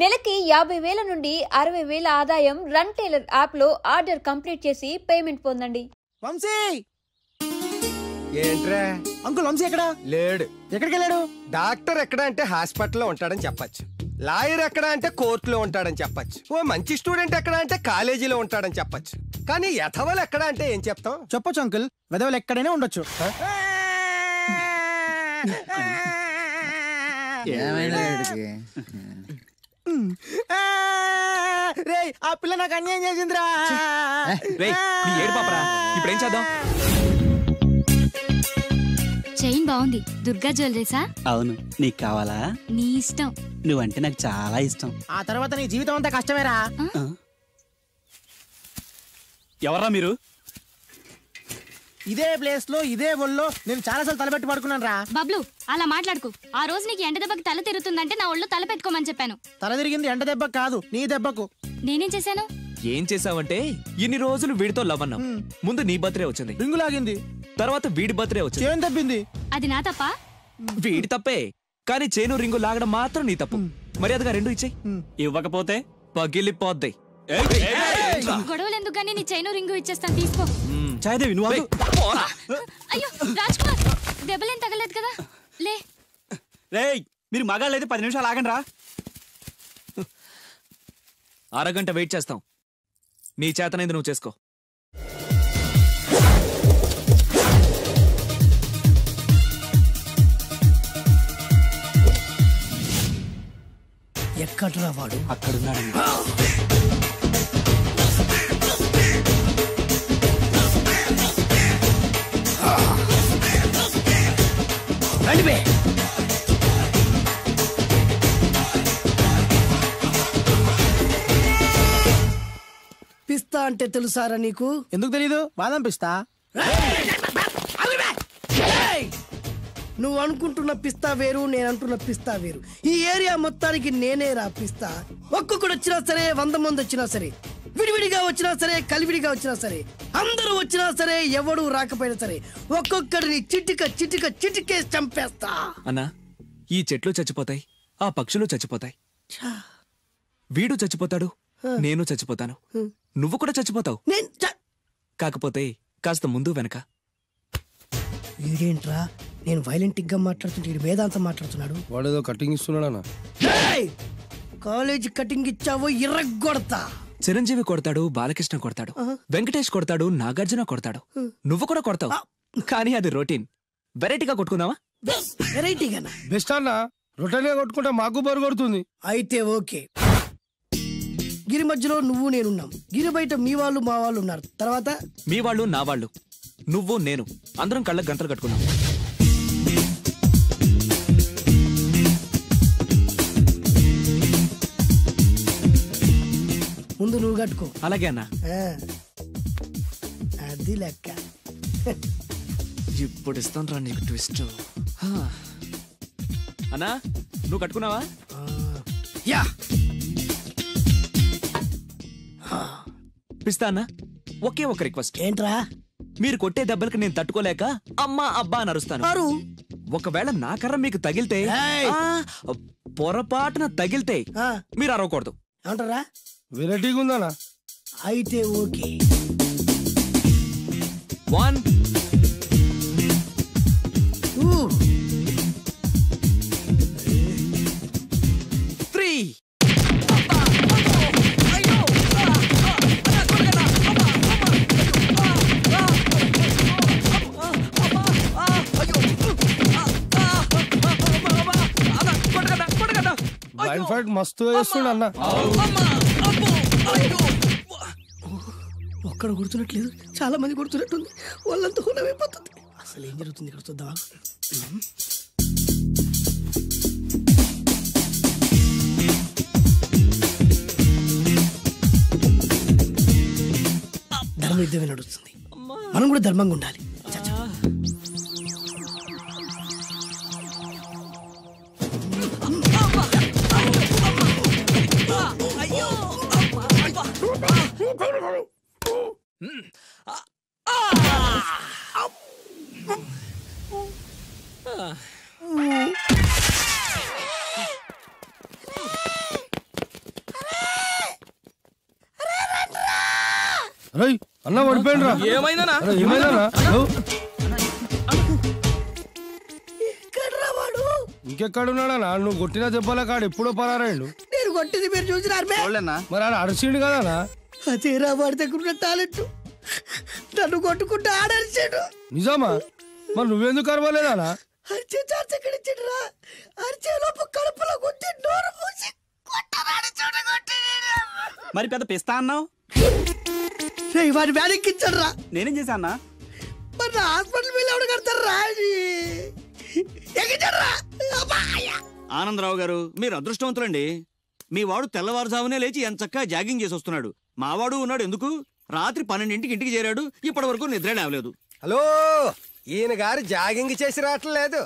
నెలకి 50,000 నుండి 60,000 ఆదాయం రన్ టైలర్ యాప్లో ఆర్డర్ కంప్లీట్ చేసి పేమెంట్ పొందండి. వంశీ ఏంట్రా అంకుల్ వంశీ ఎక్కడా లేడు. ఎక్కడికి వెళ్ళాడు? డాక్టర్ ఎక్కడ అంటే హాస్పిటల్లో ఉంటాడని చెప్పచ్చు. లాయర్ ఎక్కడ అంటే కోర్టులో ఉంటాడని చెప్పచ్చు. ఓ మంచి స్టూడెంట్ ఎక్కడ అంటే కాలేజీలో ఉంటాడని చెప్పచ్చు. కానీ యథవలు ఎక్కడ అంటే ఏం చెప్తాం? చెప్పొచ్చు అంకుల్, వెదవలు ఎక్కడైనా ఉండొచ్చు. రే ఆ పిల్ల నాకు అన్యాయం చేసిందిరా. ఇప్పుడేం చేద్దాం? చైన్ బాగుంది. దుర్గా జ్యువెలరీసా? అవును. నీకు కావాలా? నీ ఇష్టం. నువ్వంటే నాకు చాలా ఇష్టం. ఆ తర్వాత నీ జీవితం అంతా కష్టమేరా. ఎవర్రా మీరు? ఇదే ప్లేస్ లో ఇదే ఒళ్ళో నేను చాలాసార్లు తలపెట్టి పడుకున్నాను రా. బబ్లు అలా మాట్లాడుకో. ఆ రోజు నీకు ఎండ దెబ్బకి తల తిరుగుతుందంటే నా ఒళ్ళు తల పెట్టుకోమని చెప్పాను. తల తిరిగింది ఎండ దెబ్బకు కాదు, నీ దెబ్బకు. నేనేం చేశాను? ఏం చేసావంటే ఇన్ని రోజులు వీడితో లవ్ అన్నావు. ముందు నీ బర్త్డే వచ్చింది, రింగు లాగింది, తర్వాత వీడి బర్త్డే వచ్చింది. చేను తప్పింది. అది నా తప్ప? వీడి తప్పే, కానీ చేను రింగు లాగడం మాత్రం నీ తప్పు. మర్యాదగా రెండు ఇచ్చేయి. ఇవ్వకపోతే పగిలిపోద్ది. గొడవలు ఎందుకు గానీ నీ చైను రింగు ఇచ్చేస్తాను, తీసుకో. చాయదేవి నువ్వు అయ్యో రాజ్ కుమార్, దెబ్బలేం తగలేదు కదా? లే రేయ్, మీరు మగాళ్ళైతే 10 నిమిషాలు ఆగండి రా. అరగంట వెయిట్ చేస్తాం. నీ చేతనైంది నువ్వు చేసుకో. ఎక్కడ్రా వాడు? అక్కడున్నాడు. పిస్తా అంటే తెలుసారా నీకు? ఎందుకు తెలీదు? బాదం పిస్తా. నువ్వు అనుకుంటున్న పిస్తా వేరు, నేను అంటున్న పిస్తా వేరు. ఈ ఏరియా మొత్తానికి నేనే రా పిస్తా. ఒక్కొక్కడు వచ్చినా సరే, 100 మంది వచ్చినా సరే, విడివిడిగా వచ్చినా సరే, కలివిడిగా వచ్చినా సరే, అందరూ వచ్చినా సరే, ఎవడు రాకపోయినా సరే, ఒక్కొక్కడిని చిటికేసి చంపేస్తా. అన్నా, ఈ చెట్లు చచ్చిపోతాయి, ఆ పక్షులు చచ్చిపోతాయి, వీడు చచ్చిపోతాడు, నేను చచ్చిపోతాను, నువ్వు కూడా చచ్చిపోతావు. కాకపోతే కాస్త ముందు వెనక. వీడేంట్రా నేను వైలెంటిక్ గా మాట్లాడుతుంటే వీడు వేదాంతం మాట్లాడుతున్నాడు. వాడేదో కటింగ్ ఇస్తున్నాడా? కాలేజ్ కటింగ్ ఇచ్చావో ఇర్రగొడతా. చిరంజీవి కొడతాడు, బాలకృష్ణ కొడతాడు, వెంకటేష్ కొడతాడు, నాగార్జున కొడతాడు, నువ్వు కూడా కొడతావు. కానీ అది రొటీన్. వెరైటీగా కొట్టుకుందామా? వెరైటీగానా? బెస్ట్ అన్న, రొటీన్ గా కొట్టుకుంటే మాకు బరు కొడుతుంది. అయితే ఓకే. గిరి మధ్యలో నువ్వు నేనున్నాం, గిరి బయట మీ వాళ్ళు మా వాళ్ళు ఉన్నారు. తర్వాత మీ వాళ్ళు నా వాళ్ళు, నువ్వు నేను, అందరం కళ్ళకు గంటలు కట్టుకున్నాం. ముందు నువ్వు కట్టుకో. అలాగే అన్నా. అది లెక్క. ఇప్పుడు ఇస్తాను రా నీకు ట్విస్ట్. అన్నా, నువ్వు కట్టుకున్నావా? యా. పిస్తా అన్నా, ఒకే ఒక రిక్వెస్ట్. ఏంట్రా? మీరు కొట్టే దెబ్బలకి నేను తట్టుకోలేక అమ్మా అబ్బా అని అరుస్తాను. ఒకవేళ నా కర్ర మీకు తగిలితే, పొరపాటున తగిలితే మీరు అరవకూడదు. ఏమంటారా? వెరైటీగా ఉందనా? అయితే ఓకే. 1 3. బ్లైండ్ ఫైట్ మస్తు వేస్తుండ అన్న. ఒక్కడ గుర్తున్నట్లేదు, చాలా మంది గుర్తున్నట్టుంది. వాళ్ళంతా హులమైపోతుంది. అసలు ఏం జరుగుతుంది ఇక్కడ చూద్దామా? ధర్మ యుద్ధమే నడుస్తుంది, మనం కూడా ధర్మంగా ఉండాలి. అన్న పడిపోయినరా ఏమైందనా ఇంకెక్కడున్నాడా నువ్వు కొట్టిన దెబ్బల కాడు ఎప్పుడో పరారాయండు నేను కొట్టింది మీరు చూసినారు మరి ఆడ అరిసిండు కదా అదేరా వాడి దగ్గర ఉన్న టాలెంట్. నన్ను కొట్టుకుంటూ ఆడరిచాడు. నిజమా? మరి నువ్వెందుకు అరవలేదా? అరిచే చార్జ్ ఎక్కడిచ్చాడురా? అరిచే లోపు కడుపులో కొట్టి నోరు మూసి కొట్టరాడు చూడగొట్టి. మరి పెద్ద పిస్తా అన్నావు. వాడి వ్యాధికిచ్చాడు రా. నేనేం చేశా అన్నా? మరి హాస్పిటల్ వెళ్ళి ఎవడు కడతారు రా? ఆనందరావు గారు మీరు అదృష్టవంతులండి. మీ వాడు తెల్లవారుజామునే లేచి ఎంచక్కా జాగింగ్ చేసి వస్తున్నాడు. మావాడు ఉన్నాడు ఎందుకు? రాత్రి 12ంటికి ఇంటికి చేరాడు. ఇప్పటి వరకు నిద్ర లేవలేదు. హలో, ఈయన గారు జాగింగ్ చేసి రావట్లేదు.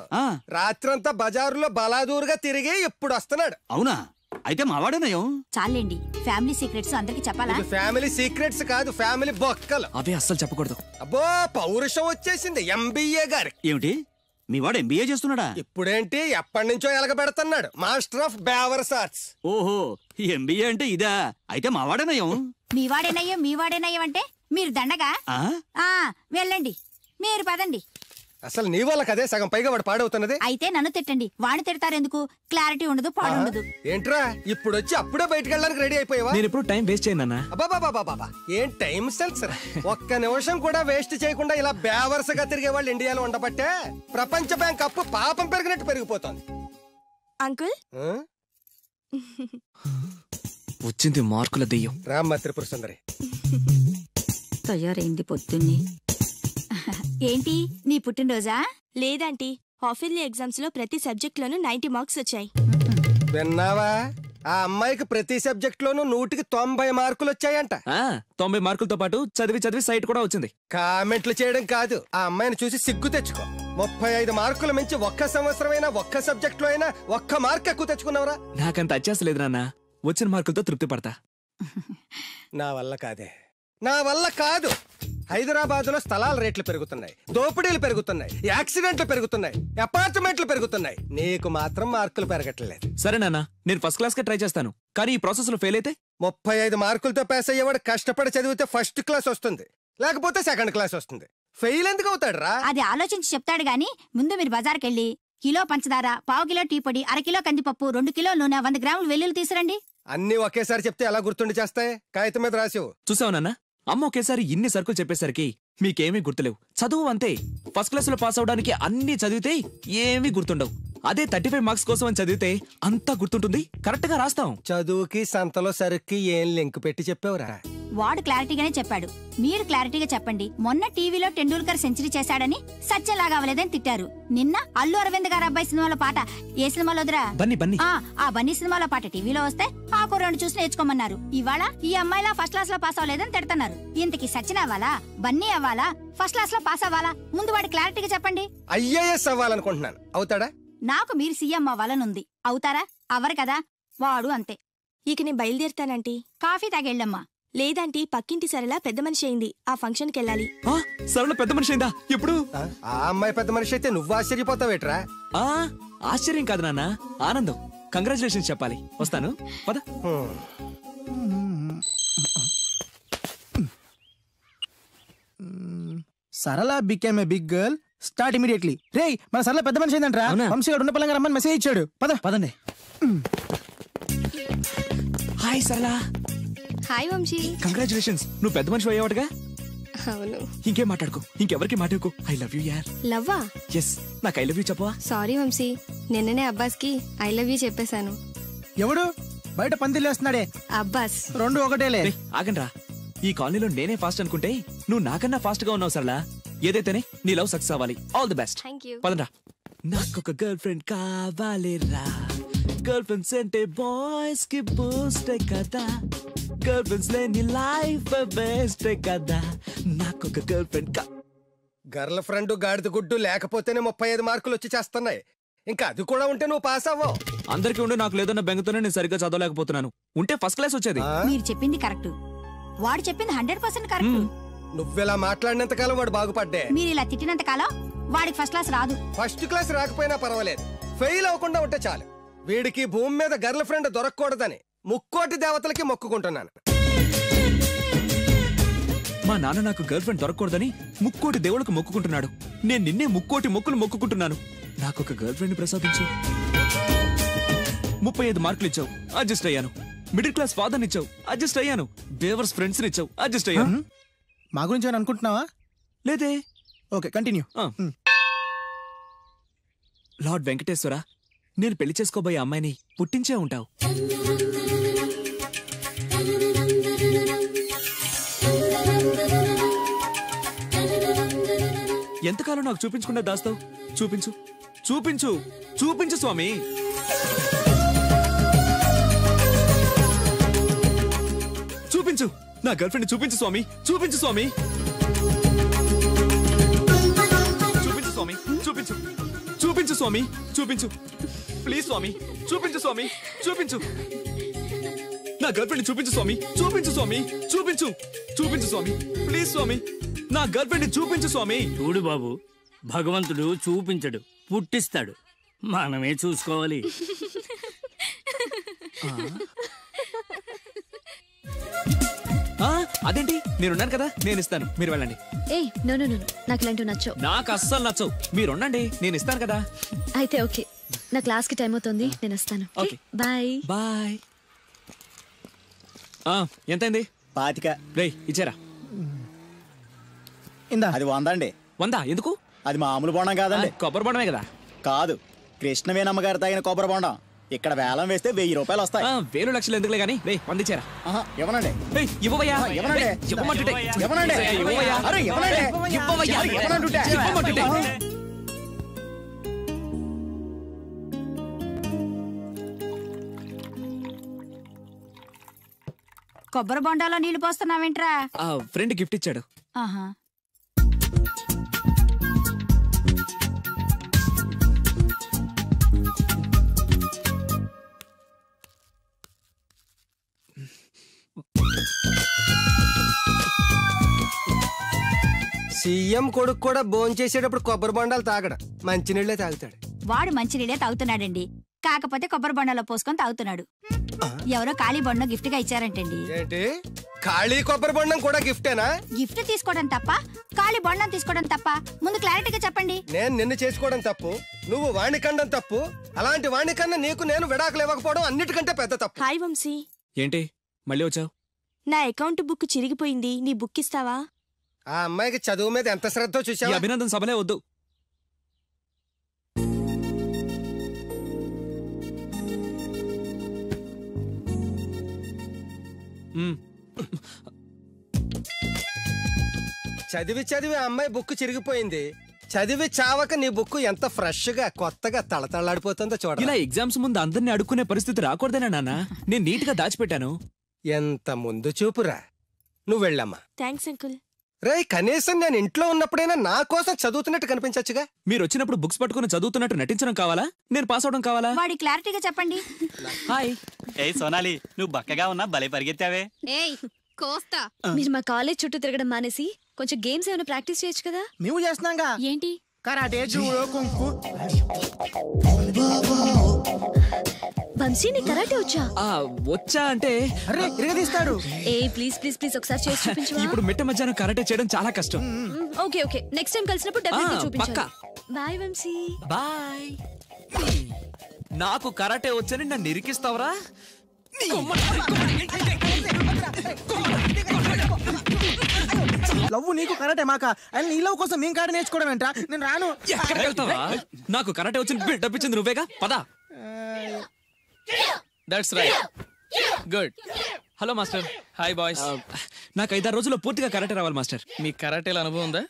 రాత్రంతా బజారులో బలాదూరుగా తిరిగి ఇప్పుడు వస్తున్నాడు. అవునా? అయితే మావాడేనయం. చాలండి, ఫ్యామిలీ సీక్రెట్స్ అందరికి చెప్పాలా? ఫ్యామిలీ సీక్రెట్స్ కాదు, ఫ్యామిలీ బొక్కలు. అవే అస్సలు చెప్పకూడదు. అబ్బో, పౌరుషం వచ్చేసింది ఎంబీఏ గారి. ఏమిటి మీ వాడు ఎంబీఏ చేస్తున్నాడా? ఇప్పుడేంటి, ఎప్పటి నుంచో ఎలగబెడుతున్నాడు. మాస్టర్ ఆఫ్ బేవర్స్ ఆర్ట్స్. ఓహో, ఎంబీఏ అంటే ఇదా? అయితే మావాడేనయం. మీ వాడేనయ్యం అంటే మీరు దండగా. వెళ్ళండి, మీరు పదండి. అసలు నీ వల్ల కదే సగం పైగా వాడు పాడవుతున్నది. అయితే నన్ను తిట్టండి, వాడిని తిడతారెందుకు? క్లారిటీ ఉండదు, పాడుండదు. ఏంట్రా ఇప్పుడు వచ్చి అప్పుడే బయటకు వెళ్ళడానికి రెడీ అయిపోయావా? నేను ఎప్పుడు టైం వేస్ట్ చేయను. అబ్బాబాబాబా, ఏం టైం సెన్స్. ఒక్క నిమిషం కూడా వేస్ట్ చేయకుండా ఇలా బేవర్సగా తిరిగే వాళ్ళు ఇండియాలో ఉండబట్టే ప్రపంచ బ్యాంక్ అప్పు పాపం పెరిగినట్టు పెరిగిపోతుంది. అంకుల్ వచ్చింది మార్కుల దెయ్యం. రామ్మ త్రిపుర సుందరి తయారైంది పొద్దున్నే. ఏంటి నీ పుట్టినరోజా? లేదంటీ, హాఫ్ ఇయర్లీ ఎగ్జామ్స్ లో ప్రతి సబ్జెక్ట్ లోనూ 90 మార్క్స్ వచ్చాయి. విన్నావా? ఆ అమ్మాయికి ప్రతి సబ్జెక్ట్ లోనూ 100కి 90 మార్కులు వచ్చాయంట. 90 మార్కులతో పాటు చదివి సైట్ కూడా వచ్చింది. కామెంట్లు చేయడం కాదు, ఆ అమ్మాయిని చూసి సిగ్గు తెచ్చుకో. 35 మార్కులు మించి ఒక్క సంవత్సరమైనా ఒక్క సబ్జెక్ట్ లో అయినా ఒక్క మార్క్ ఎక్కువ తెచ్చుకున్నావురా? నాకంత అత్యాస లేదు నాన్న, వచ్చిన మార్కులతో తృప్తి పడతా. నా వల్ల కాదే, నా వల్ల కాదు. హైదరాబాద్ లో స్థలాల రేట్లు పెరుగుతున్నాయి, దోపిడీలు పెరుగుతున్నాయి, యాక్సిడెంట్లు పెరుగుతున్నాయి, అపార్ట్మెంట్లు పెరుగుతున్నాయి. నీకు మాత్రం మార్కులు పెరగట్లేదు. సరే నాన్న, నేను ఫస్ట్ క్లాస్ కే ట్రై చేస్తాను. కానీ ఈ ప్రాసెస్ లో ఫెయిల్ అయితే 35 మార్కులతో పాస్ అయ్యేవాడు కష్టపడి చదివితే ఫస్ట్ క్లాస్ వస్తుంది, లేకపోతే సెకండ్ క్లాస్ వస్తుంది. ఫెయిల్ ఎందుకు అవుతాడు రా? అది ఆలోచించి చెప్తాడు గాని, ముందు మీరు బజార్కి వెళ్ళి కిలో పంచదార, పావు కిలో టీ పొడి, అరకిలో కందిపప్పు, 2 కిలో నూనె, 100 గ్రాములు వెల్లుల్లి తీసురండి. అన్ని ఒకేసారి చెప్తే ఎలా గుర్తుండి చేస్తాయి? కాగితం మీద రాసివు. చూసావు నాన్న, అమ్మ ఒకేసారి ఇన్ని సరుకులు చెప్పేసరికి మీకేమీ గుర్తులేవు. చదువు అంతే, ఫస్ట్ క్లాస్ లో పాస్ అవడానికి అన్ని చదివితే ఏమీ గుర్తుండవు. అదే 35 మార్క్స్ కోసం అని చదివితే అంతా గుర్తుంటుంది, కరెక్ట్ గా రాస్తాం. చదువుకి సంతలో సరుక్కి ఏం లింక్ పెట్టి చెప్పావురా? వాడు క్లారిటీగానే చెప్పాడు, మీరు క్లారిటీగా చెప్పండి. మొన్న టీవీలో టెండూల్కర్ సెంచరీ చేశాడని సత్యలాగా అవ్వలేదని తిట్టారు. నిన్న అల్లు అరవింద్ గారు అబ్బాయి సినిమాలో పాట ఏ సినిమాలో వదిరా? ఆ బన్నీ సినిమాలో పాట టీవీలో వస్తే ఆ కుర్రాడు చూసి నేర్చుకోమన్నారు. ఇవాళ ఈ అమ్మాయిలా ఫస్ట్ క్లాస్ లో పాస్ అవ్వలేదని తిడతారు. ఇంతకి సచిన్ అవ్వాలా, బన్నీ అవ్వాలా, ఫస్ట్ క్లాస్ లో పాస్ అవ్వాలా? ముందు వాడు క్లారిటీగా చెప్పండి. ఐఏఎస్ అవ్వాలనుకుంటున్నాను, అవుతాడా? నాకు మీరు సీఎం అవ్వాలనుంది, అవుతారా? అవ్వరు కదా, వాడు అంతే. ఇక నేను బయలుదేరుతానంటీ. కాఫీ తాగెళ్ళమ్మా. లేదంటీ, పక్కింటి సరళ పెద్ద మనిషి అయింది, ఆ ఫంక్షన్ కి వెళ్ళాలి. సరళ పెద్ద మనిషి అయిందా? ఎప్పుడు? ఆ అమ్మాయి పెద్ద మనిషి అయితే నువ్వు ఆశ్చర్యపోతావేట్రా? ఆశ్చర్యం కాదు నాన్న, ఆనందం. కంగ్రాచులేషన్స్ చెప్పాలి. వస్తాను, పద. Sarala became a big girl, start immediately. రేయ్, మన సరళ పెద్ద మనిషి ఏంటంట్రా? వంశీ గారు ఉన్న పలంగా రమ్మని మెసేజ్ ఇచ్చాడు. పదండి. హాయ్ సరళ. హాయ్ వంశీ. కంగ్రాచులేషన్స్, నువ్వు పెద్ద మనిషి అయ్యావటగా. అవును. ఇంకేం మాట్లాడుకో, ఇంకెవరికి మాట్లాడుకో. ఐ లవ్ యూ యార్. లవ్వా? ఎస్, నాకు ఐ లవ్ యూ చెప్పవా? సారీ వంశీ, నిన్ననే అబ్బాస్ కి ఐ లవ్ యూ చెప్పేశాను. ఎవడు బయట పందిలేస్తున్నాడే? అబ్బాస్. 2 ఒకటేలే. ఆగండ్రా, ఈ కాలనీలో నేనే ఫాస్ట్ అనుకుంటే నువ్వు నాకన్నా ఫాస్ట్ గా ఉన్నావు సరళ. ఏదైతేనే నీ లవ్ సక్సెస్ అవ్వాలి. All the best. పదండ్రా. నాకొక గర్ల్ ఫ్రెండ్ కావాలిరా, గర్ల్ ఫ్రెండ్స్ అంటే బాయ్స్ కి బూస్ట్ కదా, గర్ల్ ఫ్రెండ్స్ లేని లైఫ్ బెస్ట్ కదా, నాకొక గర్ల్ ఫ్రెండ్. గర్ల్ ఫ్రెండ్ గాడిద గుడ్డు లేకపోతేనే 35 మార్కులు వచ్చి చేస్తున్నాయి. ఇంకా అది కూడా ఉంటే నువ్వు పాస్ అవ్వవు. అందరికీ ఉండి నాకు లేదన్న బెంగతోనే నేను సరిగ్గా చదవలేకపోతున్నాను. ఉంటే ఫస్ట్ క్లాస్ వచ్చేది. మీరు చెప్పింది కరెక్ట్, వాడు చెప్పింది 100% కరెక్ట్. నువ్వెలా మాట్లాడినంత కాలం వాడు బాగుపడ్డే. మీరు ఇలా తిట్టినంత కాలం వాడికి ఫస్ట్ క్లాస్ రాదు. ఫస్ట్ క్లాస్ రాకపోయినా పర్వాలేదు, ఫెయిల్ అవ్వకుండా ఉంటే చాలు. వీడికి భూమి మీద గర్ల్ ఫ్రెండ్ దొరకకూడదని 3 కోటి దేవతలకి మొక్కుకుంటున్నాను. మా నాన్న నాకు గర్ల్ ఫ్రెండ్ దొరకకూడదని ముక్కోటి దేవుళ్ళకు మొక్కుకుంటున్నాడు. నేను నిన్నే ముక్కోటి మొక్కులు మొక్కుకుంటున్నాను. నాకొక గర్ల్ ఫ్రెండ్ ప్రసాదించు. 35 మార్కులు ఇచ్చావు, అడ్జస్ట్ అయ్యాను. మిడిల్ క్లాస్ ఫాదర్ ఇచ్చావు, అడ్జస్ట్ అయ్యాను. బేవర్స్ ఫ్రెండ్స్ ఇచ్చావు, అడ్జస్ట్ అయ్యాను. మా గురించి ఏమైనా అనుకుంటున్నావా? లేదే. Okay, continue. లార్డ్ వెంకటేశ్వర, నేను పెళ్లి చేసుకోబోయే అమ్మాయిని పుట్టించే ఉంటావు. ఎంతకాలం నాకు చూపించకుండా దాస్తావు? చూపించు, చూపించు, చూపించు స్వామి. చూపించు, నా గర్ల్ ఫ్రెండ్ చూపించు స్వామి, చూపించు స్వామి. చూపించు స్వామి, చూపించు, చూపించు స్వామి, చూపించు. ప్లీజ్ స్వామి, చూపించు స్వామి, చూపించు. నా గర్ల్ ఫ్రెండ్ చూపించు స్వామి, చూపించు స్వామి, చూపించు. చూపించు స్వామి, ప్లీజ్ స్వామి, నా గర్ల్ ఫ్రెండ్ చూపించు స్వామి. చూడు బాబు, భగవంతుడు చూపించడు, పుట్టిస్తాడు. మనమే చూసుకోవాలి. అదేంటి, నేనున్నాను కదా, నేను ఇస్తాను, మీరు వెళ్ళండి. ఏయ్ నో నో నో, నాకు ఇలాంటివి నచ్చవు. నాకు అస్సలు నచ్చవు. మీరుండండి, నేను ఇస్తాను కదా. అయితే ఓకే, నా క్లాస్ కి టైం అవుతుంది, నేను వస్తాను. Okay, bye bye. ఎంతైంది? 25. రేయ్ ఇచ్చారా? అది 100 అండి. 100 ఎందుకు? అది మామూలు బొండం కాదండి, కొబ్బరి బొండమే కదా. కాదు, కృష్ణవేణమ్మ గారు తాగిన కొబ్బరి బొండం. ఇక్కడ వేలం వేస్తే 1000 రూపాయలు వస్తాయి. 1000 లక్షలు ఎందుకులే గానీ, రే 100 ఇచ్చారా? ఇవ్వనండి. ఇవ్వవయ్యా, ఇవ్వనండి. ఇవ్వమంటుంటే. ఇవ్వనండి. ఇవ్వవయ్యా, అరే ఇవ్వనండి. ఇవ్వవయ్యా, ఇవ్వనంటుంటే. ఇవ్వమంటుంటే. కొబ్బరి బొండాలో నీళ్లు పోస్తున్నావేంట్రా? ఫ్రెండ్ గిఫ్ట్ ఇచ్చాడు. ఆహా. సీఎం కొడుకు కూడా భోంచేసేటప్పుడు కొబ్బరి బొండాలు తాగడు, మంచినీళ్ళే తాగుతాడు. వాడు మంచినీళ్ళే తాగుతున్నాడండి, కాకపోతే కొబ్బరి బొండాలో పోసుకొని తాగుతున్నాడు. ఎవరో ఖాళీ బొండం గిఫ్ట్ గా ఇచ్చారంటండి. ఏంటి, ఖాళీ కొబ్బరి బొండం కూడా గిఫ్టేనా? గిఫ్ట్ తీసుకోవడం తప్ప, ఖాళీ బొండం తీసుకోవడం తప్ప? ముందు క్లారిటీగా చెప్పండి. నేను నిన్ను చేసుకోవడం తప్పు, నువ్వు వాణ్ణి కండం తప్పు. అలాంటి వాణ్ణి కన్నా నీకు నేను విడాకులు ఇవ్వకపోవడం అన్నిటికంటే పెద్ద తప్పు. హాయ్ వంశీ. ఏంటి మళ్ళీ వచ్చావు? నా అకౌంట్ బుక్ చిరిగిపోయింది, నీ బుక్ ఇస్తావా? ఆ అమ్మాయికి చదువు మీద ఎంత శ్రద్ధ చూసావా? అభినందన సభలే వద్దు. చదివి చదివి ఆ అమ్మాయి బుక్ చిరిగిపోయింది. చదివి చావక నీ బుక్ ఎంత ఫ్రెష్ గా కొత్తగా తళతళాడిపోతుందో చూడ. ఇలా ఎగ్జామ్స్ ముందు అందరినీ అడుక్కునే పరిస్థితి రాకూడదేనా నాన్న? నేను నీట్ గా దాచిపెట్టాను. ఎంత ముందు చూపురా. నువ్వు వెళ్ళమ్మా. Thanks uncle. రే, కనీసం నేను ఇంట్లో ఉన్నప్పుడైనా నా కోసం చదువుతున్నట్టు కనిపించచ్చుగా. మీరు వచ్చినప్పుడు బుక్స్ పట్టుకుని చదువుతున్నట్టు నటించడం కావాలా, నేను పాస్ అవడం కావాలా? వాడి క్లారిటీగా చెప్పండి. హాయ్. ఏయ్ సోనాలి, నువ్వు బక్కగా ఉన్నా భలే పరిగెత్తావే. ఏయ్ కోస్తా. మీరు మా కాలేజ్ చుట్టూ తిరగడం మానేసి కొంచెం గేమ్స్ ఏమైనా ప్రాక్టీస్ చేయొచ్చు కదా. మేము చేస్తున్నాంగా. ఏంటి? Karate, judo, kung fu. వంశీ నీ కరాటే వచ్చా? వచ్చా అంటే అరే ఇరగదీస్తాడు. ఏ ప్లీజ్ ప్లీజ్ ప్లీజ్ ఒకసారి చేసి చూపించు. ఇప్పుడు మిట్ట మధ్యాహ్నం కరాటే చేయడం చాలా కష్టం. ఓకే ఓకే, నెక్స్ట్ టైం కలిసినప్పుడు డెఫినెట్లీ చూపించు. పక్కా. బాయ్ వంశీ. బాయ్. నాకు కరాటే వచ్చని నన్ను ఇరికిస్తావరా? లవ్ నీకు కరాటే మాక, ఆయన నీ లవ్ కోసం మేము కరాటే నేర్చుకోవడం ఏంట్రా? నేను రాను. ఎక్కడికి వెళ్తావా? నాకు కరాటే వచ్చి బిల్డప్ ఇచ్చింది నువ్వేగా, పదా. That's right, good. Hello master. Hi boys. నాకు 5-6 రోజుల్లో పూర్తిగా కరాటే రావాలి మాస్టర్. మీ కరాటేలో అనుభవం ఉందా?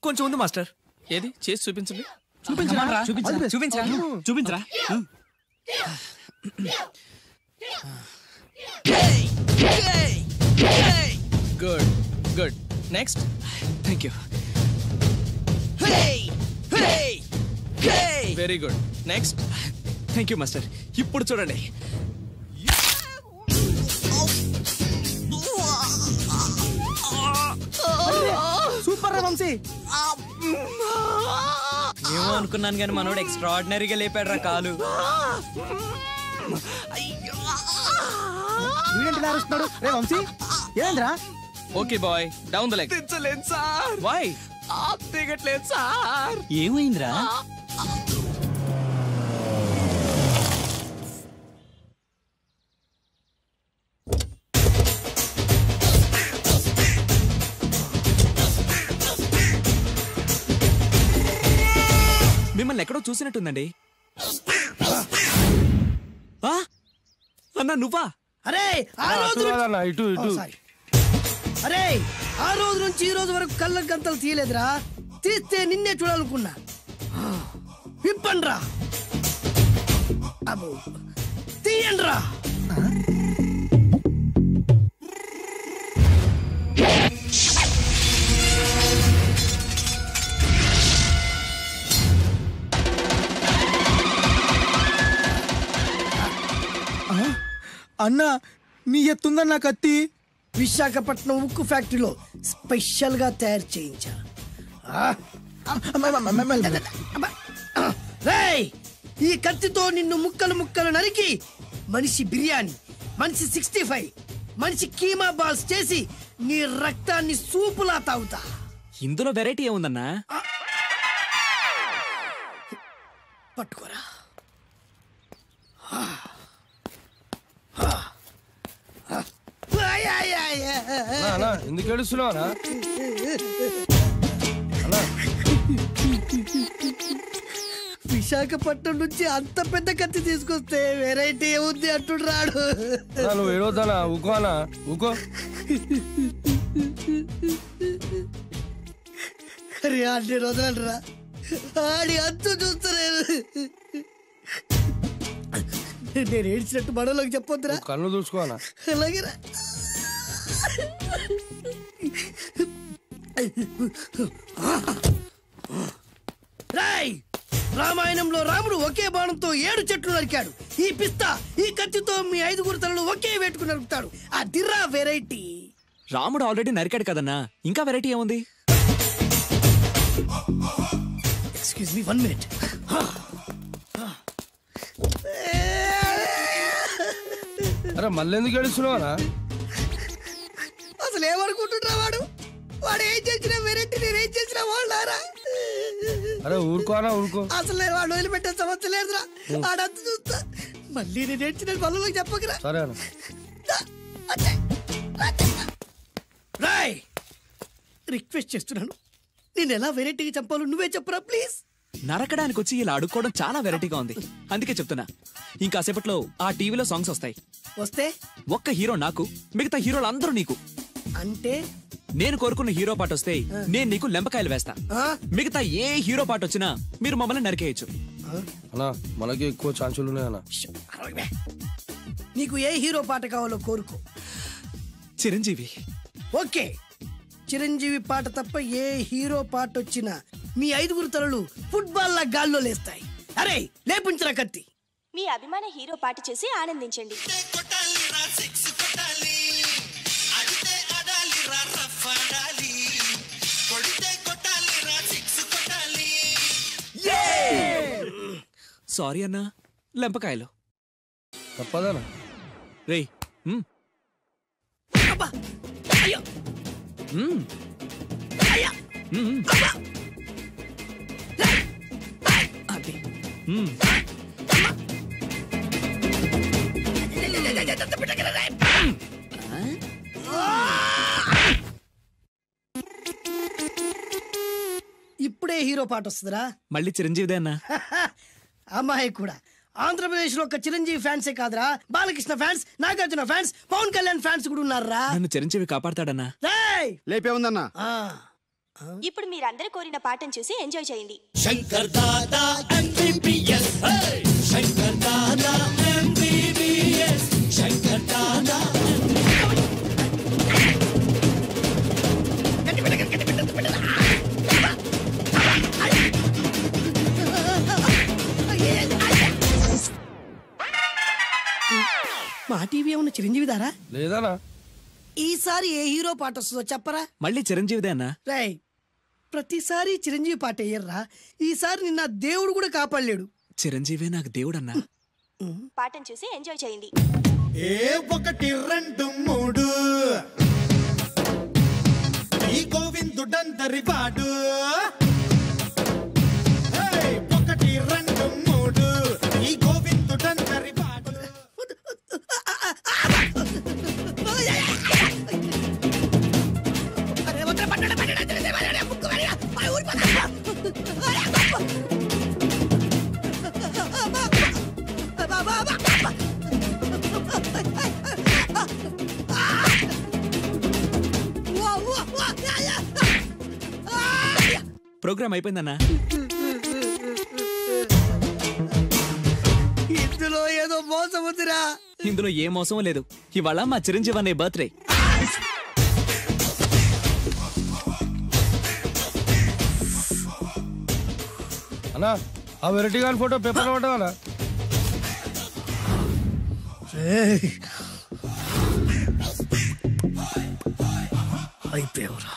కొంచెం ఉంది మాస్టర్. ఏది చేసి చూపించండి. చూపించరా. Good good. Next. Thank you. Very good. Next. Thank you master. ఇప్పుడు చూడండి. సూపర్ రా వంశీ. ఏమో అనుకున్నాను కానీ మనోడు ఎక్స్ట్రాడినరీగా లేపాడు రా కాలు. వీడేంటి అరుస్తున్నాడు? రే వంశీ ఏమైందిరా? Okay boy down the leg. దించలేదు సార్. వై? దిగట్లేదు సార్. ఏమైందిరా? మిమ్మల్ని ఎక్కడో చూసినట్టుందండి. అన్నా నువ్వా? అరే ఆ రోజు అరే ఆ రోజు నుంచి ఈ రోజు వరకు కళ్ళ గంతలు తీయలేదురా. తీస్తే నిన్నే చూడాలనుకున్నా. విప్పండ్రా. అబ్బో తీయండ్రా. అన్నా నీ ఎత్తుందన్న కత్తి విశాఖపట్నం ఉక్కు ఫ్యాక్టరీలో స్పెషల్ గా తయారు చేయించా. రేయ్ ఈ కత్తితో నిన్ను ముక్కలు ముక్కలు నరికి మనిషి బిర్యానీ, మనిషి 65, మనిషి కీమా బాల్స్ చేసి నీ రక్తాన్ని సూపులా తాగుతా. ఇందులో వెరైటీ ఏముందన్నా? పట్టుకోరా. ఎందుకు ఏడుస్తున్నావునా? విశాఖపట్నం నుంచి అంత పెద్ద కత్తి తీసుకొస్తే వెరైటీ ఏముంది అంటుడు రాడు. నువ్వు ఏడవద్దానా? ఊకోనా? ఊకో. అరే అన్ని రోజులరా ఆడి అంతు చూస్తలేదు. నేను ఏడ్చినట్టు మనలోకి చెప్పొద్దురా. కన్ను చూసుకోనా? అలాగేరా. రాయ్ రామాయణంలో రాముడు ఒకే బాణంతో 7 చెట్లు నరికాడు. ఈ పిస్తా ఈ కత్తితో మీ 5 తలలు ఒకే వేటుకు నరుకుతాడు. ఆ దిర్రా వెరైటీ. రాముడు ఆల్రెడీ నరికాడు కదన్నా, ఇంకా వెరైటీ ఏముంది? Excuse me 1 minute. అరే మళ్ళీ ఎందుకు ఏడుస్తున్నావునా? అసలు ఏమనుకుంటున్నా వాడు? వాడు ఏం చేసిన వెరైటీ నేనేం చేసిన వాళ్ళారా? అరే ఊరుకోనా? ఊరుకో. అసలు వాడు వదిలిపెట్టే సమస్య లేదురా. ఆడంత చూస్తా. మళ్ళీ నేను ఏడ్చిన పనులకు చెప్పకరా. సరే రాయ్ రిక్వెస్ట్ చేస్తున్నాను, నేను ఎలా వెరైటీగా చంపాలో నువ్వే చెప్పరా ప్లీజ్. నరకడానికి వచ్చి ఇలా అడుక్కోవడం చాలా వెరైటీగా ఉంది, అందుకే చెప్తున్నా. ఇంకాసేపట్లో ఆ టీవీలో సాంగ్స్ వస్తాయి. వస్తే ఒక్క హీరో నాకు, మిగతా హీరోలు అందరూ నీకు. అంటే నేను కోరుకున్న హీరో పాట వస్తే నేను నీకు లెంపకాయలు వేస్తా. మిగతా ఏ హీరో పాట వచ్చినా మీరు మమ్మల్ని నరికేయచ్చు. అన్నా మనకి ఎక్కువ ఛాన్సులు ఉన్నాయన్నా. నీకు ఏ హీరో పాట కావాలో కోరుకో. చిరంజీవి. ఓకే, చిరంజీవి పాట తప్ప ఏ హీరో పాట వచ్చినా మీ 5 తలలు ఫుట్బాల్ లా గాల్లో లేస్తాయి. అరే లేపుంచరా కత్తి. మీ అభిమాన హీరో పాట చేసి ఆనందించండి. సారీ అన్నా, లెంపకాయలు తప్పదనా? రే ఇప్పుడే హీరో పాట వస్తుందిరా. మళ్ళీ చిరంజీవిదే అన్నా. అమ్మాయి కూడా ఆంధ్రప్రదేశ్ లో ఒక చిరంజీవి ఫ్యాన్సే కాదురా, Balakrishna fans, Nagarjuna fans, Pawan Kalyan fans కూడా ఉన్నారా. నన్ను చిరంజీవి కాపాడతాడన్నా. లేపే ఉందన్నా. ఇప్పుడు మీరందరూ కోరిన పాటను చూసి ఎంజాయ్ చేయండి. Shankar Dada MBBS, Shankar Dada MBBS, Shankar Dada. మా టీవీ ఏమన్నా చిరంజీవి దారా? లేదనా. ఈసారి ఏ హీరో పాట వస్తుందో చెప్పరా. మళ్ళీ చిరంజీవిదే అన్నా. రై ప్రతిసారి చిరంజీవి పాట వేయర్రా. ఈసారి నిన్న దేవుడు కూడా కాపాడలేడు. చిరంజీవే నాకు దేవుడు అన్నా. పాటను చూసి ఎంజాయ్ చేయండి. 1 2 3 ప్రోగ్రామ్ అయిపోయిందన్నా. ఇందులో ఏదో మోసం ఉందిరా. ఇందులో ఏ మోసం లేదు. ఇవాళ మా చిరంజీవి అనే బర్త్డే. అన్నా ఆ వెరైటీ గాని ఫోటో పేపర్ పడ్డా అయిపోయావురా,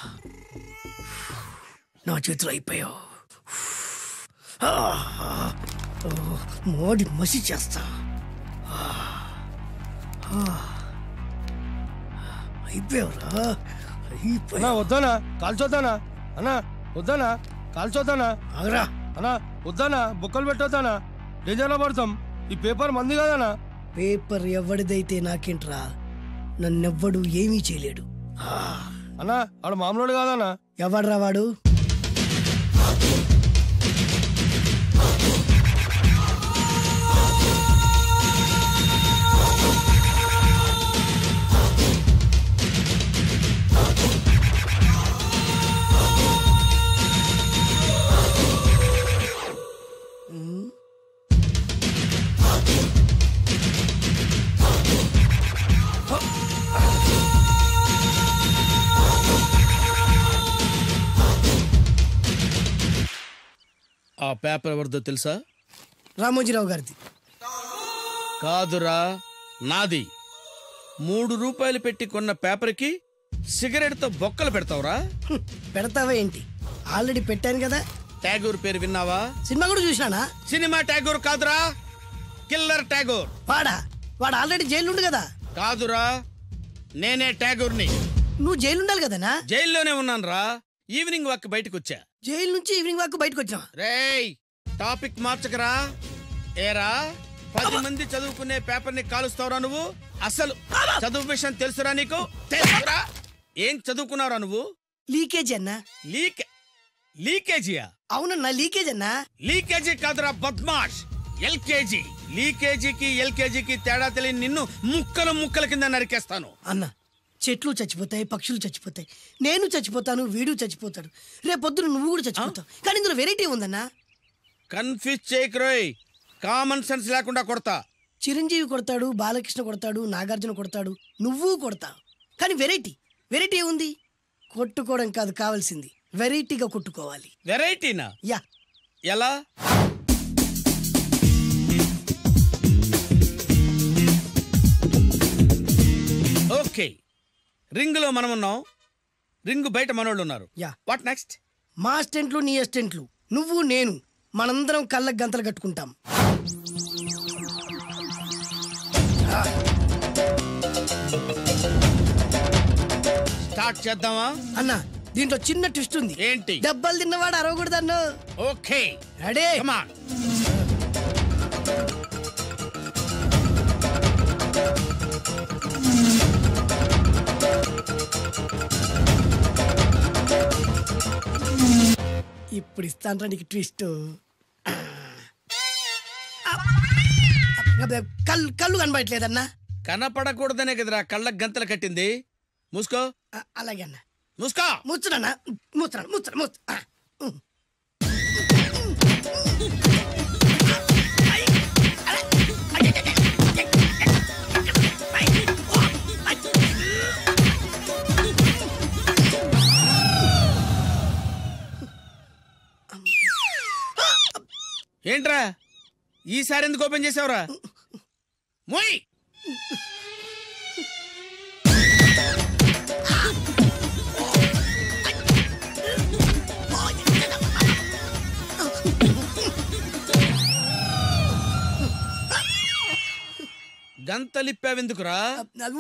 నా చేతులు అయిపోయావు. మోడి మసి చేస్తా. అయిపోయావురా. అన్నా వద్దానా కాల్చొద్దానా? అన్నా వద్దానా కాల్చొద్దానా? ఆగరా అన్నా వద్దానా బొక్కలు పెట్టొద్దానా? డేంజర్లో పడతాం. ఈ పేపర్ మంది కాదనా? పేపర్ ఎవడిదైతే నాకేంట్రా, నన్నెవ్వడు ఏమీ చేయలేడు. అన్నా ఆడు మామూలు కాదనా? ఎవడ్రా వాడు? ఆ పేపర్ ఎవరిదో తెలుసా? రామోజీరావు గారిది. కాదురా, నాది. 3 రూపాయలు పెట్టి కొన్న పేపర్కి సిగరెట్తో బొక్కలు పెడతావురా? పెడతావా ఏంటి? ఆల్రెడీ పెట్టాను కదా. ట్యాగూర్ పేరు విన్నావా? సినిమా కూడా చూసినానా? సినిమా ట్యాగూర్ కాదురా, కిల్లర్ ట్యాగూర్. వాడు ఆల్రెడీ జైలు కదా. కాదురా, నేనే ట్యాగూర్ని. నువ్వు జైలు ఉండాలి కదనా? జైల్లోనే ఉన్నాను రా. ఈవినింగ్ వాక్ బయటకు వచ్చా. జైలు నుంచి ఈవినింగ్ వాక్ బయటకు వచ్చా. రేయ్ టాపిక్ మార్చకరా. ఏరా 10 మంది చదువుకునే పేపర్ ని కాలుస్తావురా నువ్వు? అసలు చదువు విషయం తెలుసురా నీకు? తెలుసురా? ఏం చదువుకున్నావురా నువ్వు? లీకేజీ అన్నా. లీకేజీయా? అవునన్నా లీకేజ్ అన్నా. లీకేజీ కాదురా బద్మాష్, ఎల్కేజీ. లీకేజీకి ఎల్కేజీకి తేడా తెలియని నిన్ను ముక్కలు ముక్కల కింద నరికేస్తాను. అన్నా చెట్లు చచ్చిపోతాయి, పక్షులు చచ్చిపోతాయి, నేను చచ్చిపోతాను, వీడు చచ్చిపోతాడు, రేపొద్దున నువ్వు కూడా చచ్చిపోతావు. కానీ ఇందులో వెరైటీ ఉందన్నా. కన్ఫ్యూజ్ చేయకురోయ్, కామన్ సెన్స్ లేకుండా కొడతా. చిరంజీవి కొడతాడు, బాలకృష్ణ కొడతాడు, నాగార్జున కొడతాడు, నువ్వు కొడతావు. కానీ వెరైటీ ఉంది. కొట్టుకోవడం కాదు కావాల్సింది, వెరైటీగా కొట్టుకోవాలి. వెరైటీనా? యా. ఎలా? ఓకే, రింగులో మనం ఉన్నాం, రింగు బయట మనోళ్ళు ఉన్నారు. యా. What next? మా అసిస్టెంట్లు, నీ అసిస్టెంట్లు, నువ్వు నేను, మనందరం కళ్ళకు గంతలు కట్టుకుంటాం. స్టార్ట్ చేద్దామా? అన్నా దీంట్లో చిన్న ట్విస్ట్ ఉంది. ఏంటి? దెబ్బలు తిన్నవాడు అరవకూడదన్ను. Okay ready? Come on. ఇప్పుడు ఇస్తాను నీకు ట్విస్ట్. కళ్ళు కనబడట్లేదన్నా. కనపడకూడదనే కదరా కళ్ళకు గంతలు కట్టింది. మూసుకో. అలాగే అన్న. మూసుకో. ముచ్చడన్నా. ముచ్చడ. ఏంట్రా ఈసారి ఎందుకు ఓపెన్ చేసావురా? మోయ్. గంతలిప్పావెందుకురా?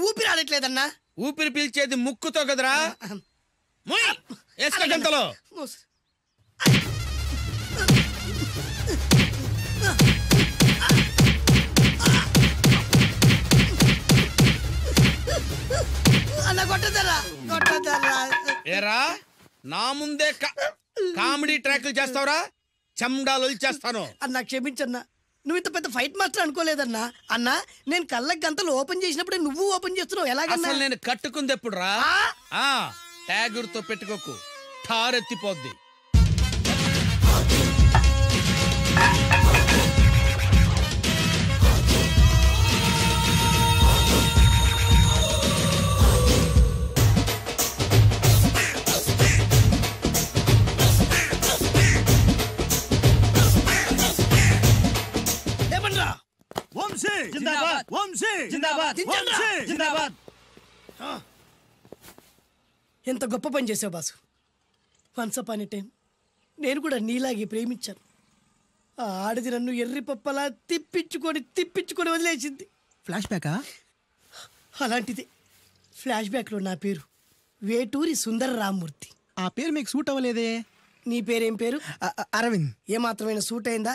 ఊపిరి ఆడట్లేదన్నా. ఊపిరి పీల్చేది ముక్కుతో కదరా. మోయ్. వేసుకో గంతలో. ఏరా నా ముందే కామెడీ ట్రాక్లు చేస్తావురా? చెమ్డాలు చేస్తాను. అన్నా క్షమించన్నా, నువ్వు ఇంత పెద్ద ఫైట్ మాస్టర్ అనుకోలేదన్నా. అన్నా నేను కళ్ళకి గంతలు ఓపెన్ చేసినప్పుడే నువ్వు ఓపెన్ చేస్తున్నావు. ఎలాగన్నా? నేను కట్టుకుంది ఎప్పుడు రా? ట్యాగూర్ తో పెట్టుకోకు, ఠారెత్తిపోద్ది. వంశీ జిందాబాద్ వంశీ జిందాబాద్. ఎంత గొప్ప పని చేసావు boss. Once upon a time నేను కూడా నీలాగే ప్రేమించాను. ఆ ఆడది నన్ను ఎర్రి పప్పలా తిప్పించుకొని వదిలేసింది. ఫ్లాష్ బ్యాకా? అలాంటిది. ఫ్లాష్ బ్యాక్లో నా పేరు వేటూరి సుందర రామ్మూర్తి. ఆ పేరు మీకు సూట్ అవ్వలేదే. నీ పేరేం పేరు? అరవింద్. ఏమాత్రమైన సూట్ అయిందా?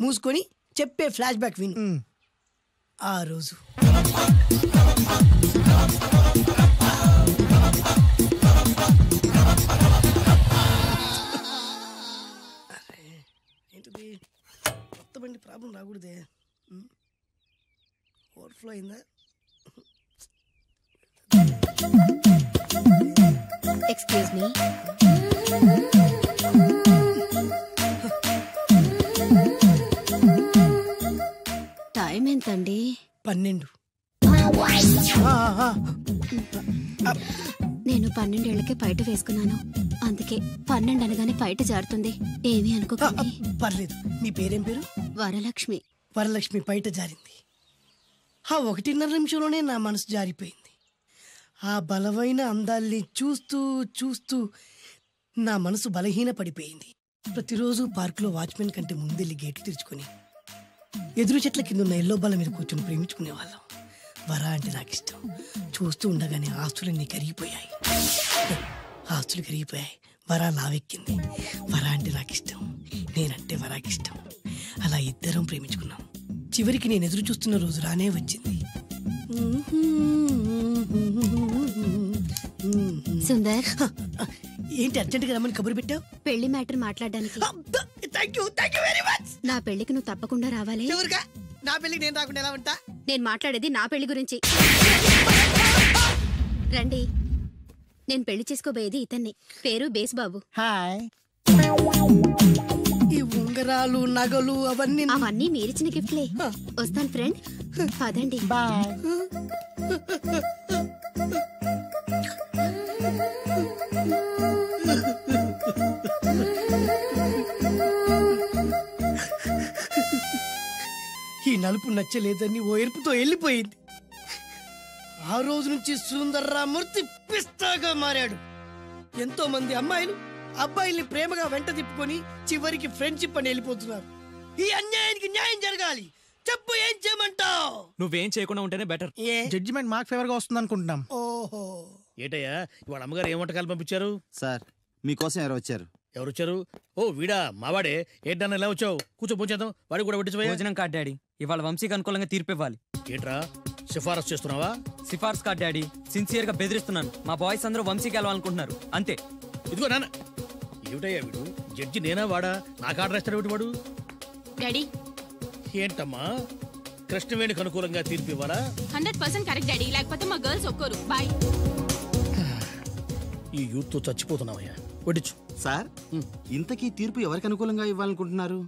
మూసుకొని చెప్పే ఫ్లాష్ బ్యాక్ విను. ఆ రోజు ఏంటిది కొత్త బండి ప్రాబ్లం రాకూడదే. ఓవర్ఫ్లో అయిందా? Excuse me. టైం ఎంతండి? 12. నేను 12 ఏళ్లకే పైట వేసుకున్నాను. అందుకే 12 అనగానే పైట జారుతుంది. ఏమీ అనుకోకండి. పర్లేదు. మీ పేరేం పేరు? వరలక్ష్మి. వరలక్ష్మి పైట జారింది. ఆ 1.5 నిమిషంలోనే నా మనసు జారిపోయింది. ఆ బలమైన అందాల్ని చూస్తూ చూస్తూ నా మనసు బలహీన పడిపోయింది. ప్రతిరోజు పార్కులో వాచ్మెన్ కంటే ముందెళ్ళి గేట్లు తెరుచుకొని ఎదురు చెట్ల కింద ఉన్న ఎల్లో బాల మీద కూర్చొని ప్రేమించుకునేవాళ్ళం. వరా అంటే నాకు ఇష్టం. చూస్తూ ఉండగానే ఆస్తులన్నీ కరిగిపోయాయి. వరా లావెక్కింది. వరా అంటే నాకు ఇష్టం, నేనంటే వరాకి ఇష్టం. అలా ఇద్దరం ప్రేమించుకున్నాం. చివరికి నేను ఎదురు చూస్తున్న రోజు రానే వచ్చింది. సుందర్, ఏంటి అర్జెంట్గా రమ్మని కబురు పెట్టావు? పెళ్లి మ్యాటర్ మాట్లాడడానికి. నా పెళ్లికి నువ్వు తప్పకుండా రావాలి. నా పెళ్లికి నేను రాకుండా ఎలా ఉంటా? నేను మాట్లాడేది నా పెళ్లి గురించి. రండి. నేను పెళ్లి చేసుకోబోయేది ఇతన్ని. పేరు బేస్బాబు. హాయ్. ఈ ఉంగరాలు నగలు అవన్నీ మీరిచ్చిన గిఫ్ట్లే. వస్తాను ఫ్రెండ్. పదండి. బాయ్. ఈ నలుపు నచ్చలేదని ఓ ఎరుపుతో వెళ్ళిపోయింది. ఆ రోజు నుంచి సుందర్రామూర్తి పిస్తాగా మారాడు. ఎంతో మంది అమ్మాయిలు అబ్బాయిల్ని ప్రేమగా వెంట తిప్పుకొని చివరికి ఫ్రెండ్షిప్ అని వెళ్ళిపోతున్నారు. ఈ అన్యాయానికి న్యాయం జరగాలి. చెప్పు, ఏం చేయమంటావు? నువ్వేం చేయకుండా ఉంటేనే బెటర్. జడ్జిమెంట్ మాకు ఫేవర్ గా వస్తుంది అనుకుంటున్నాం. ఓహో. ఏటయ్యా ఇవాళ అమ్మగారు ఏం వంటకాలు పంపించారు? సార్ మీకోసం ఎవరు వచ్చారు? ఎవరు వచ్చారు? ఓ వీడా, మావాడే. ఏంటన్నా ఎలా వచ్చావు? కూర్చో పోంచేద్దాం. వాడికి కూడా పట్టించబోయే భోజనం కాదు డాడీ. ఇవాళ వంశీకి అనుకూలంగా తీర్పు ఇవ్వాలి. ఏంట్రా సిఫారసు చేస్తున్నావా? సిఫార్సు కాదు డాడీ, సిన్సియర్ గా బెదిరిస్తున్నాను. మా బాయ్స్ అందరూ వంశీకి వెళ్ళాలనుకుంటున్నారు అంతే. ఇదిగో నాన్న. ఏమిటయ్యా వీడు? జడ్జి నేనా వాడా? నాకు ఆర్డర్ ఇస్తాడు వాడు. డాడీ ఏంటమ్మా కృష్ణవేణికి అనుకూలంగా తీర్పు ఇవ్వాలా? 100% కరెక్ట్ డాడీ. లేకపోతే మా గర్ల్స్ ఒక్కరు. బాయ్. ఈ యూత్ తో చచ్చిపోతున్నావయ్యా. వడ్డించు. సార్ ఇంతకీ తీర్పు ఎవరికి అనుకూలంగా ఇవ్వాలనుకుంటున్నారు?